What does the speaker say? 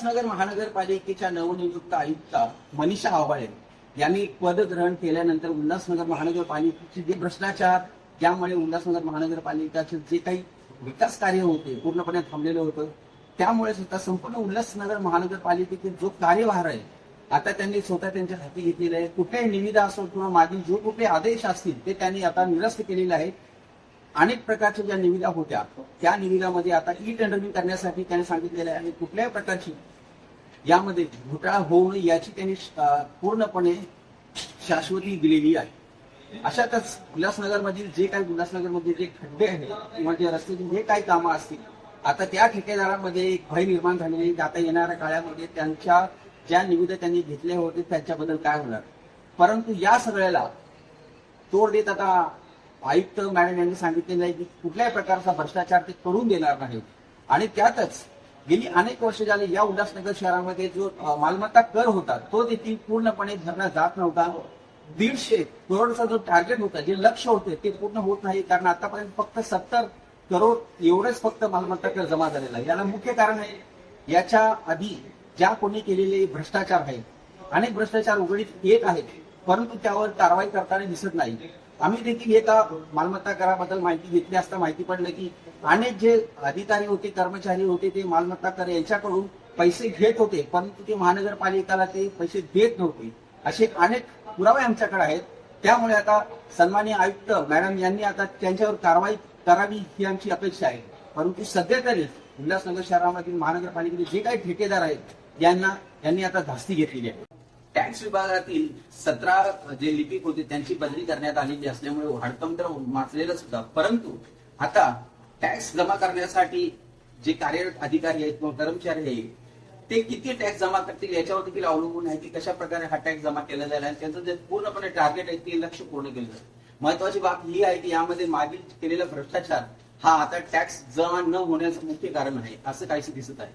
उल्हासनगर महानगरपालिकेच्या नवनियुक्त आयुक्त मनीषा आव्हाळे यांनी पदग्रहण केल्यानंतर उल्हासनगर महानगरपालिकेचे जे भ्रष्टाचार, त्यामुळे उल्हासनगर महानगरपालिकेचे जे काही विकास कार्य होते पूर्णपणे थांबलेलं होतं, त्यामुळे सुद्धा संपूर्ण उल्हासनगर महानगरपालिकेतील जो कार्यभार आहे आता त्यांनी स्वतः त्यांच्या हाती घेतलेला आहे. कुठल्याही निविदा असो किंवा मागील जो कुठले आदेश असतील ते त्यांनी आता निरस्त केलेले आहेत. अनेक प्रकारच्या ज्या निविदा होत्या त्या निविदामध्ये आता ई टेंडरिंग करण्यासाठी त्यांनी सांगितलेलं आहे. कुठल्याही प्रकारची यामध्ये घोटाळा होऊ नये याची त्यांनी पूर्णपणे शाश्वती दिलेली आहे. अशातच उल्हासनगरमधील जे खड्डे आहेत किंवा जे रस्त्याची जे काही कामं असतील आता त्या ठेकेदारांमध्ये एक भय निर्माण झालेली आहे. आता येणाऱ्या काळामध्ये त्यांच्या ज्या निविदा त्यांनी घेतल्या होते त्याच्याबद्दल काय होणार, परंतु या सगळ्याला तोड देत आता आयुक्त मॅडम यांनी सांगितलेलं आहे की कुठल्याही प्रकारचा भ्रष्टाचार ते करून देणार नाहीत. आणि त्यातच गेली अनेक वर्ष झाली या उल्हासनगर शहरामध्ये जो मालमत्ता कर होता तो देखील पूर्णपणे भरला जात नव्हता. 150 करोडचा जो टार्गेट होता, जे लक्ष्य होते ते पूर्ण होत नाही, कारण आतापर्यंत फक्त 70 करोड एवढेच फक्त मालमत्ता कर जमा झालेला आहे. याला मुख्य कारण आहे याच्या आधी ज्या कोणी केलेले भ्रष्टाचार आहेत, अनेक भ्रष्टाचार उघडीत येत आहेत, परंतु त्यावर कारवाई करताना दिसत नाही. आम्ही देखील एका मालमत्ता कराबद्दल माहिती घेतली असता माहिती पडलं की अनेक जे अधिकारी होते, कर्मचारी होते, ते मालमत्ता कर यांच्याकडून पैसे घेत होते, परंतु ते महानगरपालिकेला ते पैसे देत नव्हते. असे अनेक पुरावे आमच्याकडे आहेत. त्यामुळे आता सन्माननीय आयुक्त मॅडम यांनी आता त्यांच्यावर कारवाई करावी ही आमची अपेक्षा आहे. परंतु सध्या तरी उल्हासनगर शहरामधील महानगरपालिकेचे जे काही ठेकेदार आहेत यांनी आता धास्ती घेतलेली आहे. टॅक्स विभागातील 17 जे लिपिक होते त्यांची बदली करण्यात आलेली असल्यामुळे हडकंबर माचलेलं सुद्धा, परंतु आता टॅक्स जमा करण्यासाठी जे कार्यरत अधिकारी आहेत किंवा कर्मचारी आहेत ते किती टॅक्स जमा करतील याच्यावर देखील अवलंबून आहे की कशा प्रकारे हा टॅक्स जमा केला जाईल आणि त्यांचं जे पूर्णपणे टार्गेट आहे ते लक्ष पूर्ण केलं जाईल. महत्वाची बाब ही आहे की यामध्ये मागील केलेला भ्रष्टाचार हा आता टॅक्स जमा न होण्याचं मुख्य कारण आहे असं काहीसं दिसत आहे.